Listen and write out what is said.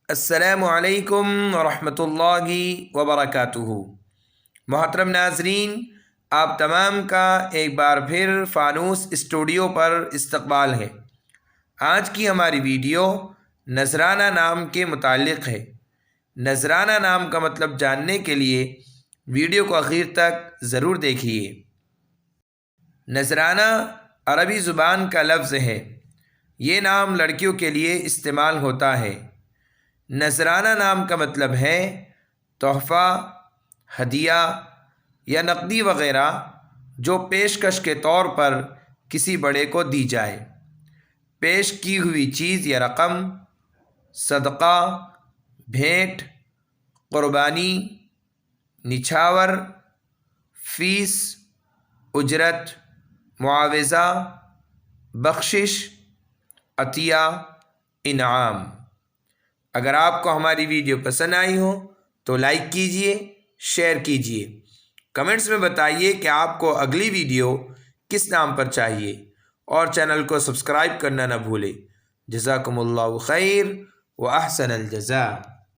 السلام علیکم ورحمۃ اللہ وبرکاتہ۔ محترم ناظرین، آپ تمام کا ایک بار پھر فانوس اسٹوڈیو پر استقبال ہے۔ آج کی ہماری ویڈیو نذرانہ نام کے متعلق ہے۔ نذرانہ نام کا مطلب جاننے کے لیے ویڈیو کو آخر تک ضرور دیکھیے۔ نذرانہ عربی زبان کا لفظ ہے۔ یہ نام لڑکیوں کے لیے استعمال ہوتا ہے۔ نذرانہ نام کا مطلب ہے تحفہ، ہدیہ یا نقدی وغیرہ جو پیشکش کے طور پر کسی بڑے کو دی جائے۔ پیش کی ہوئی چیز یا رقم، صدقہ، بھیٹ، قربانی، نچھاور، فیس، اجرت، معاوضہ، بخشش، عطیہ، انعام۔ اگر آپ کو ہماری ویڈیو پسند آئی ہو تو لائک کیجئے، شیئر کیجئے، کمنٹس میں بتائیے کہ آپ کو اگلی ویڈیو کس نام پر چاہیے، اور چینل کو سبسکرائب کرنا نہ بھولیں۔ جزاکم اللہ خیر و احسن الجزاء۔